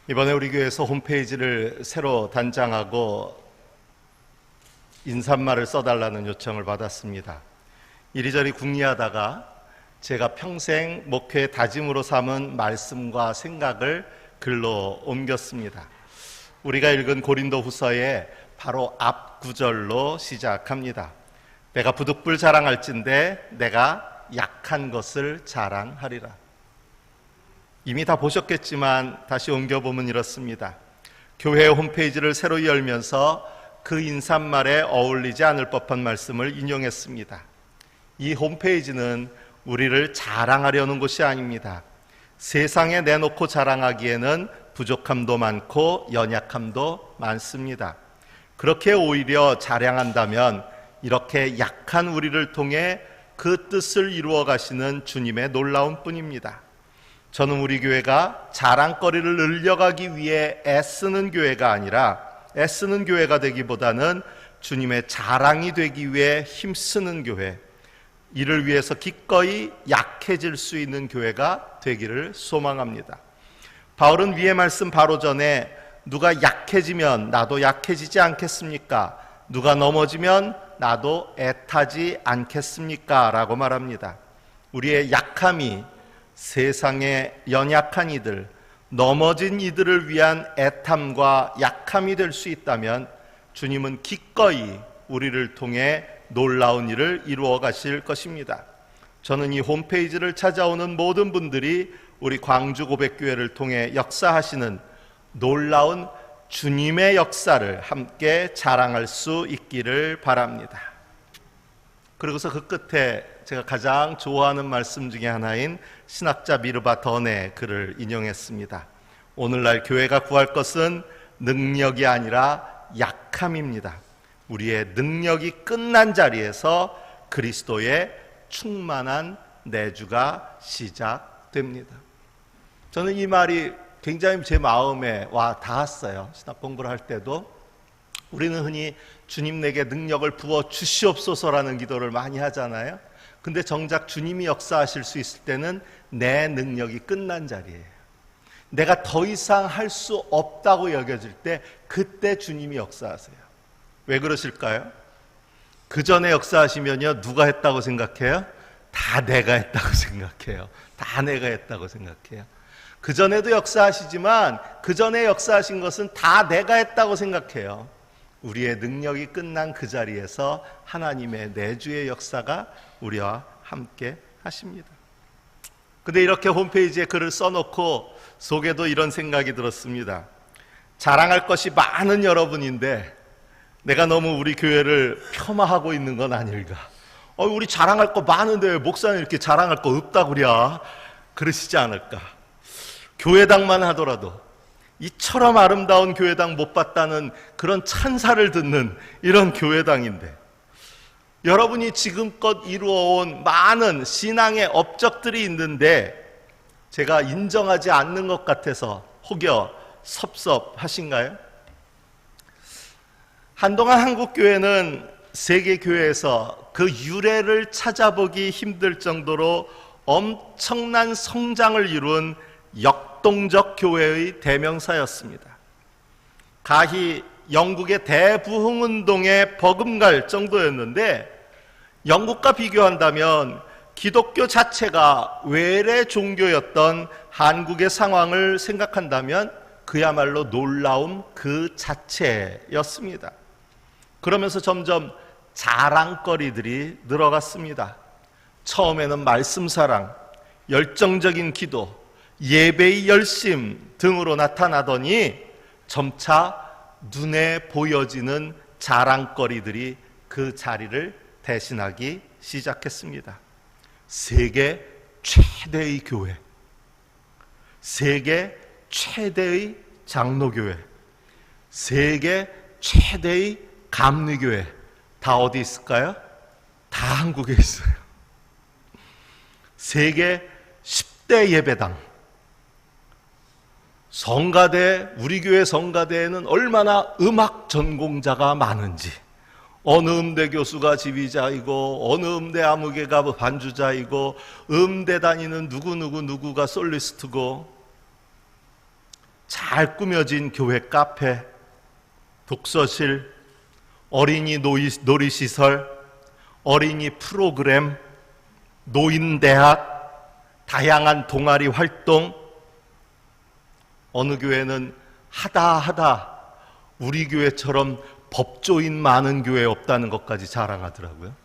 이번에 우리 교회에서 홈페이지를 새로 단장하고 인사말을 써달라는 요청을 받았습니다. 이리저리 궁리하다가 제가 평생 목회의 다짐으로 삼은 말씀과 생각을 글로 옮겼습니다. 우리가 읽은 고린도 후서의 바로 앞 구절로 시작합니다. 내가 부득불 자랑할진대 내가 약한 것을 자랑하리라. 이미 다 보셨겠지만 다시 옮겨보면 이렇습니다. 교회 홈페이지를 새로 열면서 그 인사말에 어울리지 않을 법한 말씀을 인용했습니다. 이 홈페이지는 우리를 자랑하려는 곳이 아닙니다. 세상에 내놓고 자랑하기에는 부족함도 많고 연약함도 많습니다. 그렇게 오히려 자랑한다면 이렇게 약한 우리를 통해 그 뜻을 이루어 가시는 주님의 놀라운 뿐입니다. 저는 우리 교회가 자랑거리를 늘려가기 위해 애쓰는 교회가 아니라 애쓰는 교회가 되기보다는 주님의 자랑이 되기 위해 힘쓰는 교회, 이를 위해서 기꺼이 약해질 수 있는 교회가 되기를 소망합니다. 바울은 위의 말씀 바로 전에 누가 약해지면 나도 약해지지 않겠습니까? 누가 넘어지면 나도 애타지 않겠습니까? 라고 말합니다. 우리의 약함이 세상의 연약한 이들, 넘어진 이들을 위한 애탐과 약함이 될 수 있다면 주님은 기꺼이 우리를 통해 놀라운 일을 이루어 가실 것입니다. 저는 이 홈페이지를 찾아오는 모든 분들이 우리 광주 고백교회를 통해 역사하시는 놀라운 주님의 역사를 함께 자랑할 수 있기를 바랍니다. 그리고서 그 끝에 제가 가장 좋아하는 말씀 중에 하나인 신학자 미르바 던의 글을 인용했습니다. 오늘날 교회가 구할 것은 능력이 아니라 약함입니다. 우리의 능력이 끝난 자리에서 그리스도의 충만한 내주가 시작됩니다. 저는 이 말이 굉장히 제 마음에 와 닿았어요. 신학 공부를 할 때도 우리는 흔히 주님 내게 능력을 부어 주시옵소서라는 기도를 많이 하잖아요. 근데 정작 주님이 역사하실 수 있을 때는 내 능력이 끝난 자리예요. 내가 더 이상 할 수 없다고 여겨질 때 그때 주님이 역사하세요. 왜 그러실까요? 그 전에 역사하시면요, 누가 했다고 생각해요? 다 내가 했다고 생각해요. 다 내가 했다고 생각해요. 그 전에도 역사하시지만 그 전에 역사하신 것은 다 내가 했다고 생각해요. 우리의 능력이 끝난 그 자리에서 하나님의 내주의 역사가 우리와 함께 하십니다. 근데 이렇게 홈페이지에 글을 써놓고 속에도 이런 생각이 들었습니다. 자랑할 것이 많은 여러분인데 내가 너무 우리 교회를 폄하하고 있는 건 아닐까? 우리 자랑할 거 많은데 왜 목사님 이렇게 자랑할 거 없다 그랴? 그러시지 않을까? 교회당만 하더라도 이처럼 아름다운 교회당 못 봤다는 그런 찬사를 듣는 이런 교회당인데, 여러분이 지금껏 이루어온 많은 신앙의 업적들이 있는데 제가 인정하지 않는 것 같아서 혹여 섭섭하신가요? 한동안 한국교회는 세계교회에서 그 유래를 찾아보기 힘들 정도로 엄청난 성장을 이룬 역동적 교회의 대명사였습니다. 가히 영국의 대부흥운동에 버금갈 정도였는데, 영국과 비교한다면 기독교 자체가 외래 종교였던 한국의 상황을 생각한다면 그야말로 놀라움 그 자체였습니다. 그러면서 점점 자랑거리들이 늘어갔습니다. 처음에는 말씀사랑, 열정적인 기도, 예배의 열심 등으로 나타나더니 점차 눈에 보여지는 자랑거리들이 그 자리를 대신하기 시작했습니다. 세계 최대의 교회, 세계 최대의 장로교회, 세계 최대의 감리교회, 다 어디 있을까요? 다 한국에 있어요. 세계 10대 예배당, 성가대, 우리 교회 성가대에는 얼마나 음악 전공자가 많은지, 어느 음대 교수가 지휘자이고 어느 음대 아무개가 반주자이고 음대 다니는 누구가 솔리스트고, 잘 꾸며진 교회 카페, 독서실, 어린이 놀이시설, 어린이 프로그램, 노인대학, 다양한 동아리 활동. 어느 교회는 하다 우리 교회처럼 법조인 많은 교회 없다는 것까지 자랑하더라고요.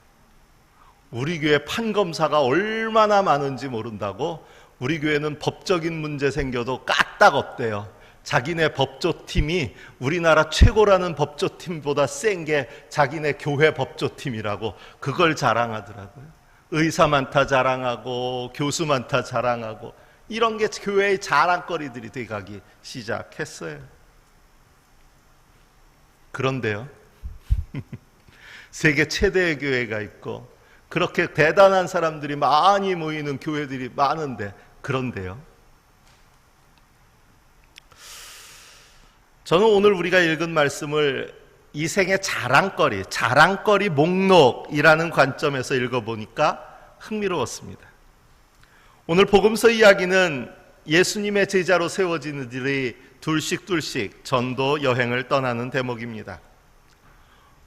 우리 교회 판검사가 얼마나 많은지 모른다고 우리 교회는 법적인 문제 생겨도 까딱 없대요. 자기네 법조팀이 우리나라 최고라는 법조팀보다 센 게 자기네 교회 법조팀이라고 그걸 자랑하더라고요. 의사 많다 자랑하고 교수 많다 자랑하고 이런 게 교회의 자랑거리들이 돼가기 시작했어요. 그런데요, 세계 최대의 교회가 있고 그렇게 대단한 사람들이 많이 모이는 교회들이 많은데, 그런데요, 저는 오늘 우리가 읽은 말씀을 이 생의 자랑거리 목록이라는 관점에서 읽어보니까 흥미로웠습니다. 오늘 복음서 이야기는 예수님의 제자로 세워진 이들이 둘씩 전도 여행을 떠나는 대목입니다.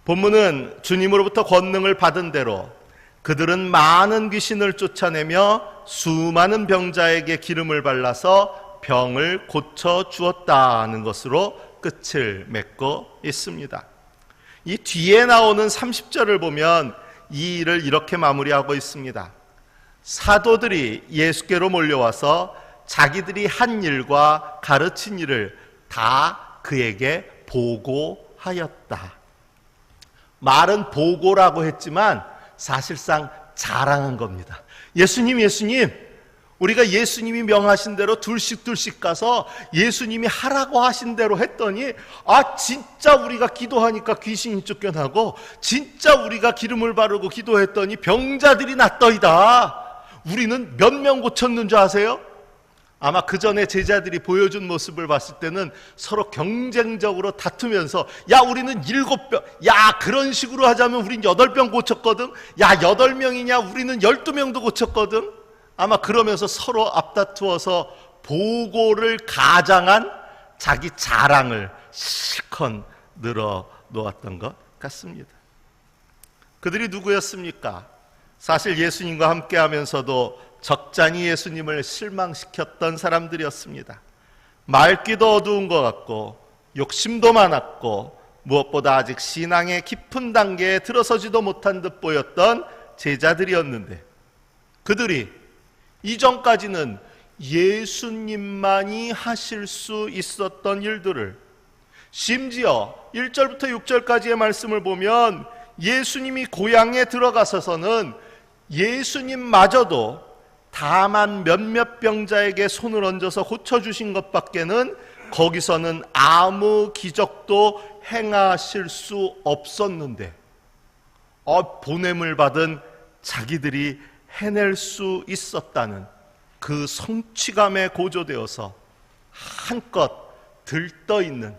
본문은 주님으로부터 권능을 받은 대로 그들은 많은 귀신을 쫓아내며 수많은 병자에게 기름을 발라서 병을 고쳐 주었다는 것으로 끝을 맺고 있습니다. 이 뒤에 나오는 30절을 보면 이 일을 이렇게 마무리하고 있습니다. 사도들이 예수께로 몰려와서 자기들이 한 일과 가르친 일을 다 그에게 보고하였다. 말은 보고라고 했지만 사실상 자랑한 겁니다. 예수님, 우리가 예수님이 명하신 대로 둘씩 가서 예수님이 하라고 하신 대로 했더니 진짜 우리가 기도하니까 귀신이 쫓겨나고 진짜 우리가 기름을 바르고 기도했더니 병자들이 낫더이다. 우리는 몇 명 고쳤는 줄 아세요? 아마 그 전에 제자들이 보여준 모습을 봤을 때는 서로 경쟁적으로 다투면서 우리는 7병, 그런 식으로 하자면 우린 8병 고쳤거든, 8명이냐 우리는 12명도 고쳤거든. 아마 그러면서 서로 앞다투어서 보고를 가장한 자기 자랑을 실컷 늘어 놓았던 것 같습니다. 그들이 누구였습니까? 사실 예수님과 함께 하면서도 적잖이 예수님을 실망시켰던 사람들이었습니다. 말귀도 어두운 것 같고 욕심도 많았고 무엇보다 아직 신앙의 깊은 단계에 들어서지도 못한 듯 보였던 제자들이었는데, 그들이 이전까지는 예수님만이 하실 수 있었던 일들을, 심지어 1절부터 6절까지의 말씀을 보면 예수님이 고향에 들어가서서는 예수님마저도 다만 몇몇 병자에게 손을 얹어서 고쳐주신 것밖에는 거기서는 아무 기적도 행하실 수 없었는데, 보냄을 받은 자기들이 해낼 수 있었다는 그 성취감에 고조되어서 한껏 들떠있는,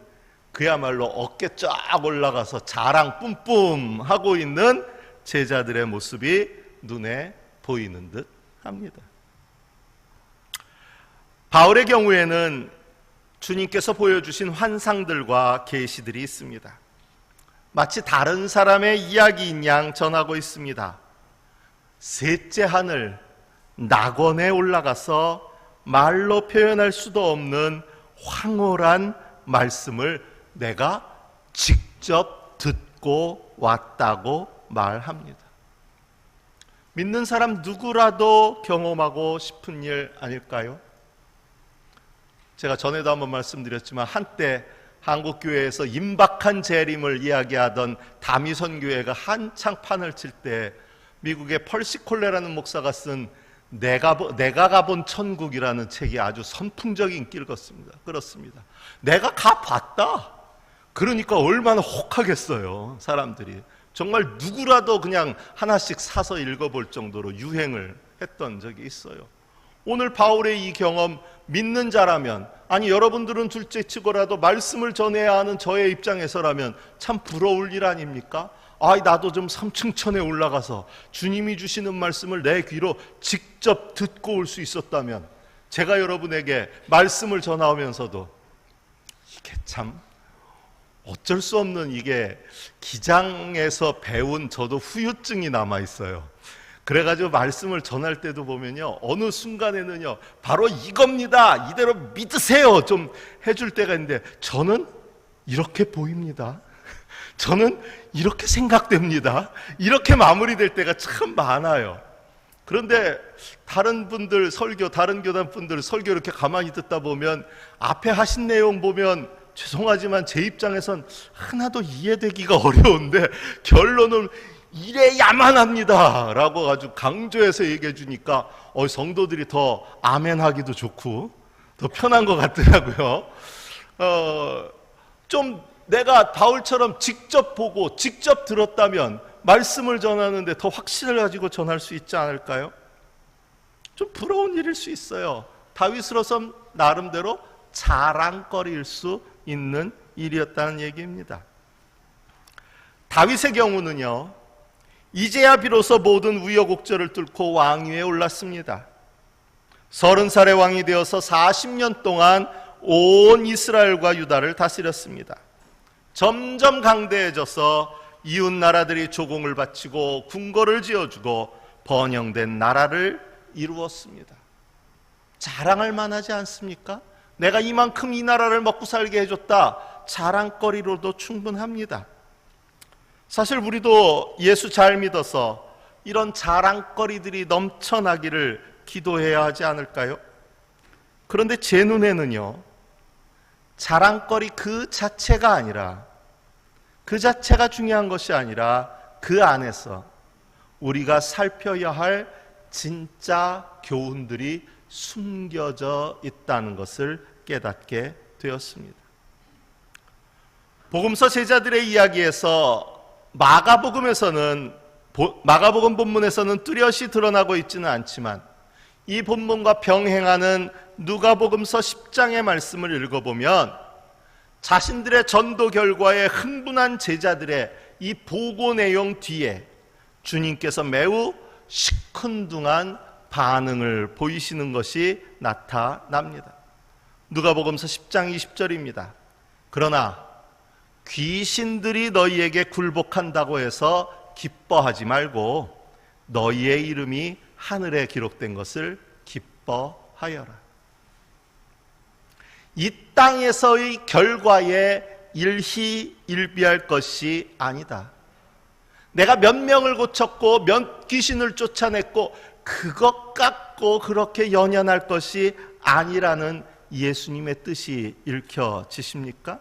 그야말로 어깨 쫙 올라가서 자랑 뿜뿜 하고 있는 제자들의 모습이 눈에 보이는 듯 합니다. 바울의 경우에는 주님께서 보여주신 환상들과 계시들이 있습니다. 마치 다른 사람의 이야기인 양 전하고 있습니다. 셋째 하늘 낙원에 올라가서 말로 표현할 수도 없는 황홀한 말씀을 내가 직접 듣고 왔다고 말합니다. 믿는 사람 누구라도 경험하고 싶은 일 아닐까요? 제가 전에도 한번 말씀드렸지만 한때 한국교회에서 임박한 재림을 이야기하던 다미선 교회가 한창 판을 칠 때 미국의 펄시 콜레라는 목사가 쓴 내가 가본 천국이라는 책이 아주 선풍적인 인기를 끌었습니다. 내가 가봤다. 그러니까 얼마나 혹하겠어요, 사람들이. 정말 누구라도 그냥 하나씩 사서 읽어볼 정도로 유행을 했던 적이 있어요. 오늘 바울의 이 경험 믿는 자라면, 아니 여러분들은 둘째치고라도 말씀을 전해야 하는 저의 입장에서라면 참 부러울 일 아닙니까? 나도 좀 삼층천에 올라가서 주님이 주시는 말씀을 내 귀로 직접 듣고 올 수 있었다면, 제가 여러분에게 말씀을 전하면서도 이게 참 어쩔 수 없는, 이게 기장에서 배운 저도 후유증이 남아 있어요. 그래가지고 말씀을 전할 때도 보면요, 어느 순간에는요, 바로 이겁니다, 이대로 믿으세요 좀 해줄 때가 있는데, 저는 이렇게 보입니다, 저는 이렇게 생각됩니다, 이렇게 마무리될 때가 참 많아요. 그런데 다른 분들 설교, 다른 교단 분들 설교 이렇게 가만히 듣다 보면 앞에 하신 내용 보면 죄송하지만 제 입장에선 하나도 이해되기가 어려운데 결론은 이래야만 합니다 라고 아주 강조해서 얘기해 주니까 성도들이 더 아멘하기도 좋고 더 편한 것 같더라고요. 좀 내가 바울처럼 직접 보고 직접 들었다면 말씀을 전하는데 더 확신을 가지고 전할 수 있지 않을까요? 좀 부러운 일일 수 있어요. 다윗으로선 나름대로 자랑거리일 수 있는 일이었다는 얘기입니다. 다윗의 경우는요, 이제야 비로소 모든 우여곡절을 뚫고 왕위에 올랐습니다. 30살의 왕이 되어서 40년 동안 온 이스라엘과 유다를 다스렸습니다. 점점 강대해져서 이웃 나라들이 조공을 바치고 궁궐을 지어주고 번영된 나라를 이루었습니다. 자랑할 만하지 않습니까? 내가 이만큼 이 나라를 먹고 살게 해줬다, 자랑거리로도 충분합니다. 사실 우리도 예수 잘 믿어서 이런 자랑거리들이 넘쳐나기를 기도해야 하지 않을까요? 그런데 제 눈에는요, 자랑거리 그 자체가 아니라, 그 자체가 중요한 것이 아니라 그 안에서 우리가 살펴야 할 진짜 교훈들이 숨겨져 있다는 것을 깨닫게 되었습니다. 복음서 제자들의 이야기에서 마가복음 본문에서는 뚜렷이 드러나고 있지는 않지만 이 본문과 병행하는 누가복음서 10장의 말씀을 읽어보면 자신들의 전도 결과에 흥분한 제자들의 이 보고 내용 뒤에 주님께서 매우 시큰둥한 반응을 보이시는 것이 나타납니다. 누가복음서 10장 20절입니다. 그러나 귀신들이 너희에게 굴복한다고 해서 기뻐하지 말고 너희의 이름이 하늘에 기록된 것을 기뻐하여라. 이 땅에서의 결과에 일희일비할 것이 아니다. 내가 몇 명을 고쳤고 몇 귀신을 쫓아냈고 그것 갖고 그렇게 연연할 것이 아니라는 예수님의 뜻이 읽혀지십니까?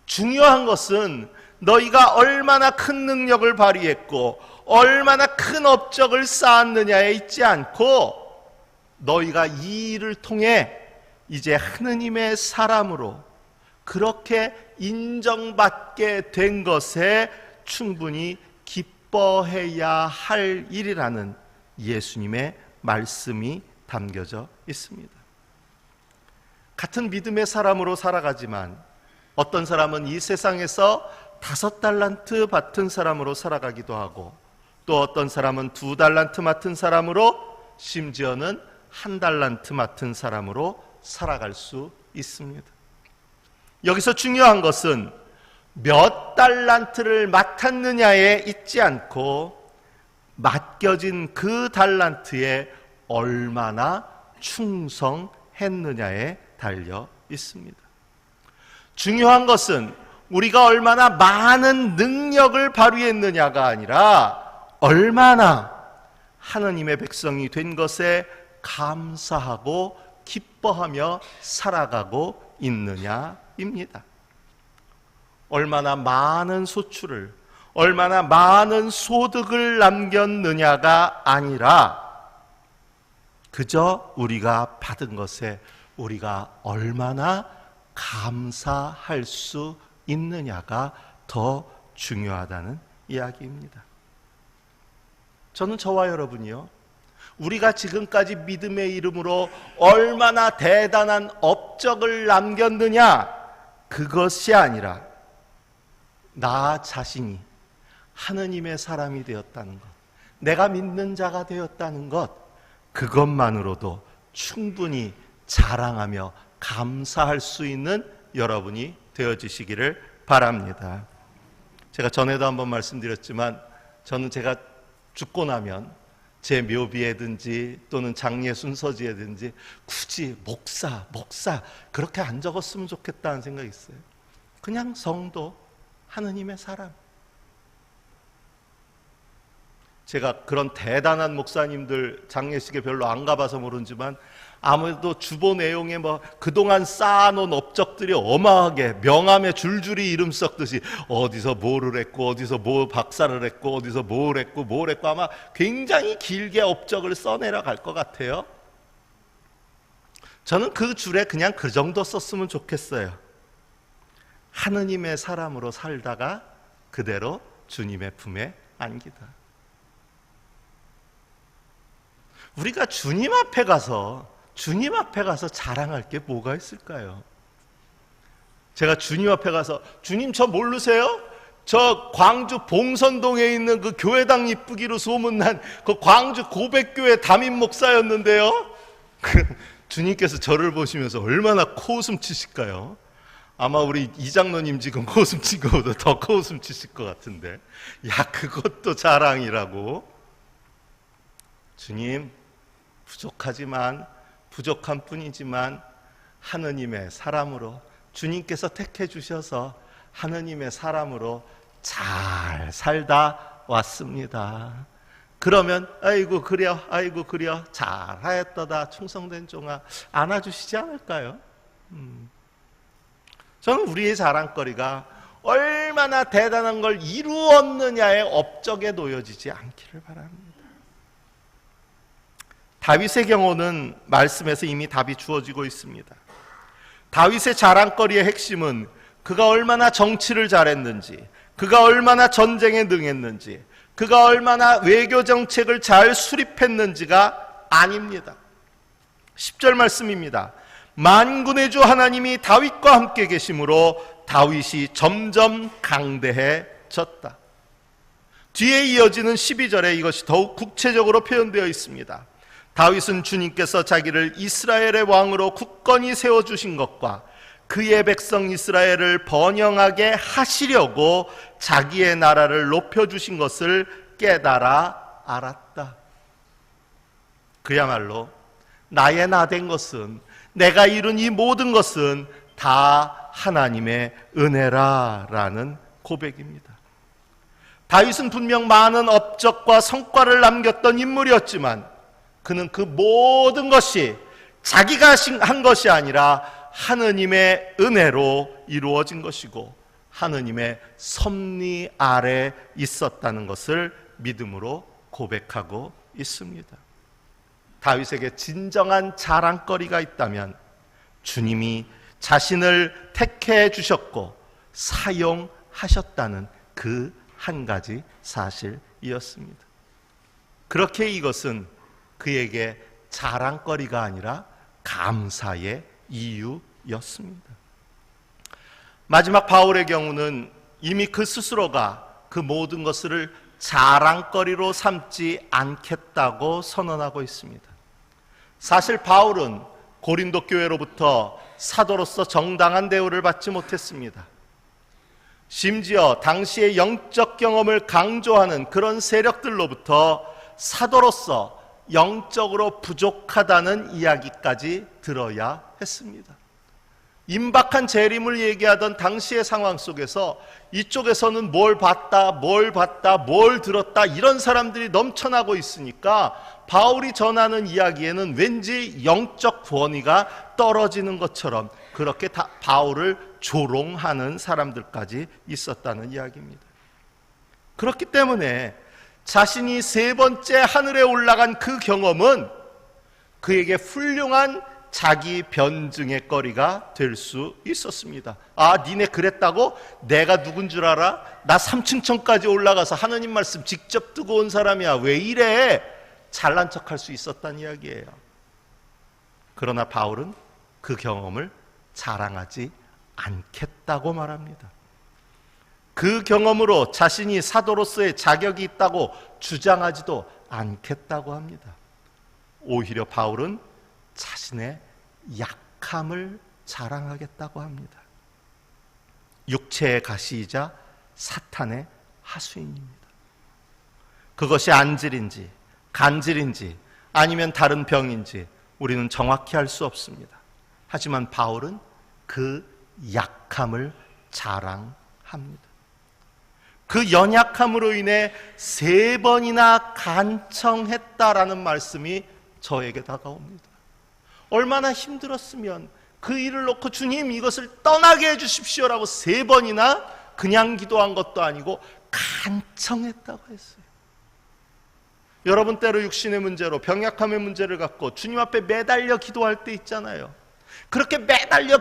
중요한 것은 너희가 얼마나 큰 능력을 발휘했고 얼마나 큰 업적을 쌓았느냐에 있지 않고 너희가 이 일을 통해 이제 하느님의 사람으로 그렇게 인정받게 된 것에 충분히 기뻐해야 할 일이라는 예수님의 말씀이 담겨져 있습니다. 같은 믿음의 사람으로 살아가지만 어떤 사람은 이 세상에서 5달란트 맡은 사람으로 살아가기도 하고 또 어떤 사람은 2달란트 맡은 사람으로 심지어는 1달란트 맡은 사람으로 살아갈 수 있습니다. 여기서 중요한 것은 몇 달란트를 맡았느냐에 있지 않고 맡겨진 그 달란트에 얼마나 충성했느냐에 달려 있습니다. 중요한 것은 우리가 얼마나 많은 능력을 발휘했느냐가 아니라 얼마나 하나님의 백성이 된 것에 감사하고 기뻐하며 살아가고 있느냐입니다. 얼마나 많은 소출을, 얼마나 많은 소득을 남겼느냐가 아니라 그저 우리가 받은 것에 우리가 얼마나 감사할 수 있느냐가 더 중요하다는 이야기입니다. 저는 저와 여러분이요, 우리가 지금까지 믿음의 이름으로 얼마나 대단한 업적을 남겼느냐, 그것이 아니라 나 자신이 하느님의 사람이 되었다는 것, 내가 믿는 자가 되었다는 것, 그것만으로도 충분히 자랑하며 감사할 수 있는 여러분이 되어지시기를 바랍니다. 제가 전에도 한번 말씀드렸지만 저는 제가 죽고 나면 제 묘비에든지 또는 장례 순서지에든지 굳이 목사 그렇게 안 적었으면 좋겠다는 생각이 있어요. 그냥 성도, 하느님의 사람. 제가 그런 대단한 목사님들 장례식에 별로 안 가봐서 모르지만 아무래도 주보 내용에 그동안 쌓아놓은 업적들이 어마하게 명함에 줄줄이 이름 썩듯이 어디서 뭐를 했고 어디서 뭐 박사를 했고 어디서 뭘 했고 아마 굉장히 길게 업적을 써내려 갈 것 같아요. 저는 그 줄에 그냥 그 정도 썼으면 좋겠어요. 하느님의 사람으로 살다가 그대로 주님의 품에 안기다. 우리가 주님 앞에 가서 자랑할 게 뭐가 있을까요? 제가 주님 앞에 가서 주님 저 모르세요? 저 광주 봉선동에 있는 그 교회당 이쁘기로 소문난 그 광주 고백교회 담임 목사였는데요. 주님께서 저를 보시면서 얼마나 코웃음 치실까요? 아마 우리 이장로님 지금 코웃음 친 것보다 더 코웃음 치실 것 같은데, 야 그것도 자랑이라고? 주님, 부족한 뿐이지만 하느님의 사람으로 주님께서 택해 주셔서 하느님의 사람으로 잘 살다 왔습니다. 그러면 아이고 그려 잘하였도다 충성된 종아 안아주시지 않을까요? 저는 우리의 자랑거리가 얼마나 대단한 걸 이루었느냐의 업적에 놓여지지 않기를 바랍니다. 다윗의 경우는 말씀에서 이미 답이 주어지고 있습니다. 다윗의 자랑거리의 핵심은 그가 얼마나 정치를 잘했는지, 그가 얼마나 전쟁에 능했는지, 그가 얼마나 외교 정책을 잘 수립했는지가 아닙니다. 10절 말씀입니다. 만군의 주 하나님이 다윗과 함께 계심으로 다윗이 점점 강대해졌다. 뒤에 이어지는 12절에 이것이 더욱 구체적으로 표현되어 있습니다. 다윗은 주님께서 자기를 이스라엘의 왕으로 굳건히 세워주신 것과 그의 백성 이스라엘을 번영하게 하시려고 자기의 나라를 높여주신 것을 깨달아 알았다. 그야말로 나의 나된 것은, 내가 이룬 이 모든 것은 다 하나님의 은혜라라는 고백입니다. 다윗은 분명 많은 업적과 성과를 남겼던 인물이었지만 그는 그 모든 것이 자기가 한 것이 아니라 하느님의 은혜로 이루어진 것이고 하느님의 섭리 아래 있었다는 것을 믿음으로 고백하고 있습니다. 다윗에게 진정한 자랑거리가 있다면 주님이 자신을 택해 주셨고 사용하셨다는 그 한 가지 사실이었습니다. 그렇게 이것은 그에게 자랑거리가 아니라 감사의 이유였습니다. 마지막 바울의 경우는 이미 그 스스로가 그 모든 것을 자랑거리로 삼지 않겠다고 선언하고 있습니다. 사실 바울은 고린도 교회로부터 사도로서 정당한 대우를 받지 못했습니다. 심지어 당시의 영적 경험을 강조하는 그런 세력들로부터 사도로서 영적으로 부족하다는 이야기까지 들어야 했습니다. 임박한 재림을 얘기하던 당시의 상황 속에서 이쪽에서는 뭘 봤다, 뭘 들었다 이런 사람들이 넘쳐나고 있으니까 바울이 전하는 이야기에는 왠지 영적 권위가 떨어지는 것처럼 그렇게 바울을 조롱하는 사람들까지 있었다는 이야기입니다. 그렇기 때문에 자신이 세 번째 하늘에 올라간 그 경험은 그에게 훌륭한 자기 변증의 거리가 될 수 있었습니다. 아, 니네 그랬다고? 내가 누군 줄 알아? 나 3층 천까지 올라가서 하느님 말씀 직접 뜨고 온 사람이야. 왜 이래? 잘난 척할 수 있었다는 이야기예요. 그러나 바울은 그 경험을 자랑하지 않겠다고 말합니다. 그 경험으로 자신이 사도로서의 자격이 있다고 주장하지도 않겠다고 합니다. 오히려 바울은 자신의 약함을 자랑하겠다고 합니다. 육체의 가시이자 사탄의 하수인입니다. 그것이 안질인지 간질인지 아니면 다른 병인지 우리는 정확히 알 수 없습니다. 하지만 바울은 그 약함을 자랑합니다. 그 연약함으로 인해 3번이나 간청했다라는 말씀이 저에게 다가옵니다. 얼마나 힘들었으면 그 일을 놓고 주님 이것을 떠나게 해주십시오라고 3번이나 그냥 기도한 것도 아니고 간청했다고 했어요. 여러분 때로 육신의 문제로 병약함의 문제를 갖고 주님 앞에 매달려 기도할 때 있잖아요. 그렇게 매달려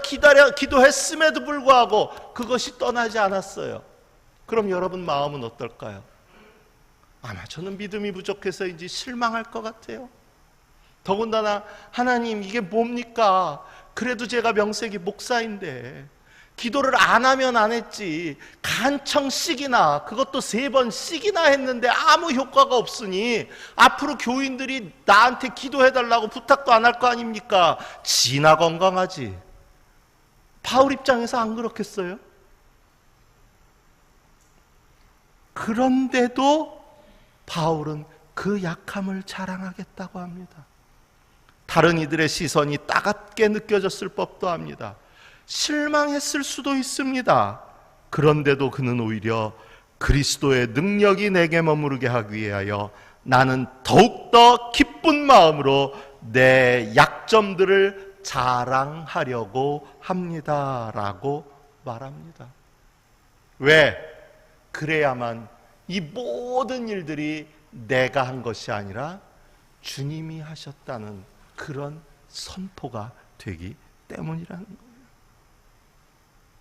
기도했음에도 불구하고 그것이 떠나지 않았어요. 그럼 여러분 마음은 어떨까요? 아마 저는 믿음이 부족해서인지 실망할 것 같아요. 더군다나 하나님 이게 뭡니까? 그래도 제가 명색이 목사인데 기도를 안 하면 안 했지 간청씩이나 그것도 3번씩이나 했는데 아무 효과가 없으니 앞으로 교인들이 나한테 기도해달라고 부탁도 안 할 거 아닙니까? 지나 건강하지. 바울 입장에서 안 그렇겠어요? 그런데도 바울은 그 약함을 자랑하겠다고 합니다. 다른 이들의 시선이 따갑게 느껴졌을 법도 합니다. 실망했을 수도 있습니다. 그런데도 그는 오히려 그리스도의 능력이 내게 머무르게 하기 위하여 나는 더욱더 기쁜 마음으로 내 약점들을 자랑하려고 합니다 라고 말합니다. 왜? 그래야만 이 모든 일들이 내가 한 것이 아니라 주님이 하셨다는 그런 선포가 되기 때문이라는 거예요.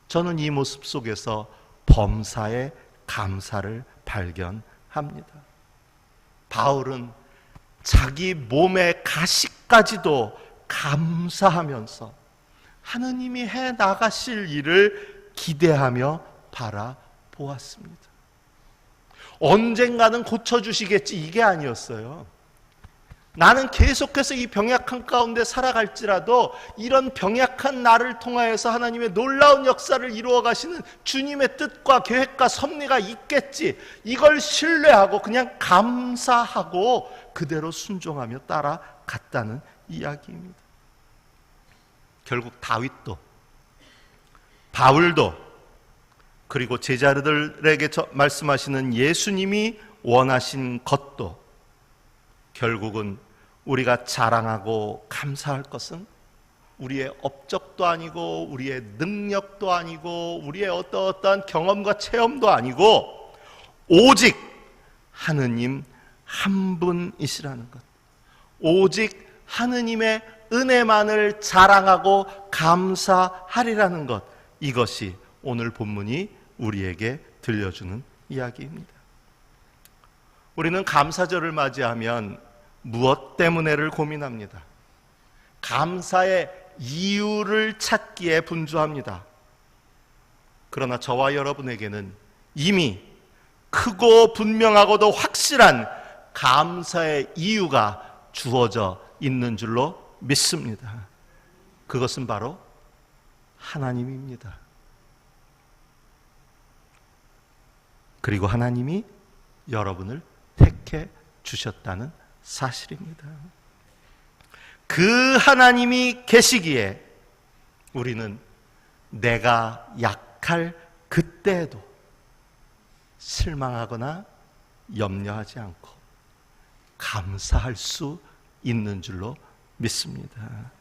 저는 이 모습 속에서 범사의 감사를 발견합니다. 바울은 자기 몸의 가시까지도 감사하면서 하느님이 해 나가실 일을 기대하며 바라보았습니다. 언젠가는 고쳐주시겠지 이게 아니었어요. 나는 계속해서 이 병약한 가운데 살아갈지라도 이런 병약한 나를 통하여서 하나님의 놀라운 역사를 이루어 가시는 주님의 뜻과 계획과 섭리가 있겠지, 이걸 신뢰하고 그냥 감사하고 그대로 순종하며 따라갔다는 이야기입니다. 결국 다윗도 바울도 그리고 제자들에게 말씀하시는 예수님이 원하신 것도 결국은 우리가 자랑하고 감사할 것은 우리의 업적도 아니고 우리의 능력도 아니고 우리의 어떠한 경험과 체험도 아니고 오직 하느님 한 분이시라는 것, 오직 하느님의 은혜만을 자랑하고 감사하리라는 것, 이것이 오늘 본문이 우리에게 들려주는 이야기입니다. 우리는 감사절을 맞이하면 무엇 때문에를 고민합니다. 감사의 이유를 찾기에 분주합니다. 그러나 저와 여러분에게는 이미 크고 분명하고도 확실한 감사의 이유가 주어져 있는 줄로 믿습니다. 그것은 바로 하나님입니다. 그리고 하나님이 여러분을 택해 주셨다는 사실입니다. 그 하나님이 계시기에 우리는 내가 약할 그때에도 실망하거나 염려하지 않고 감사할 수 있는 줄로 믿습니다.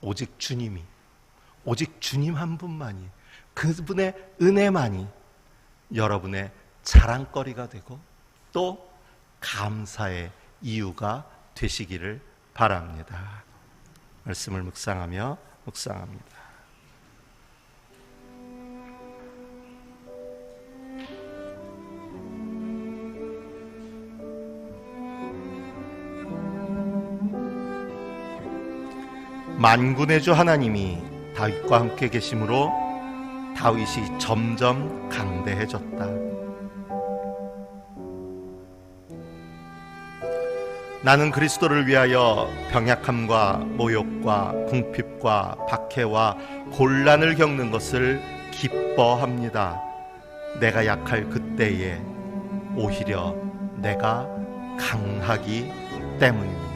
오직 주님이, 오직 주님 한 분만이, 그분의 은혜만이 여러분의 자랑거리가 되고 또 감사의 이유가 되시기를 바랍니다. 말씀을 묵상합니다. 만군의 주 하나님이 다윗과 함께 계심으로 다윗이 점점 강대해졌다. 나는 그리스도를 위하여 병약함과 모욕과 궁핍과 박해와 곤란을 겪는 것을 기뻐합니다. 내가 약할 그때에 오히려 내가 강하기 때문입니다.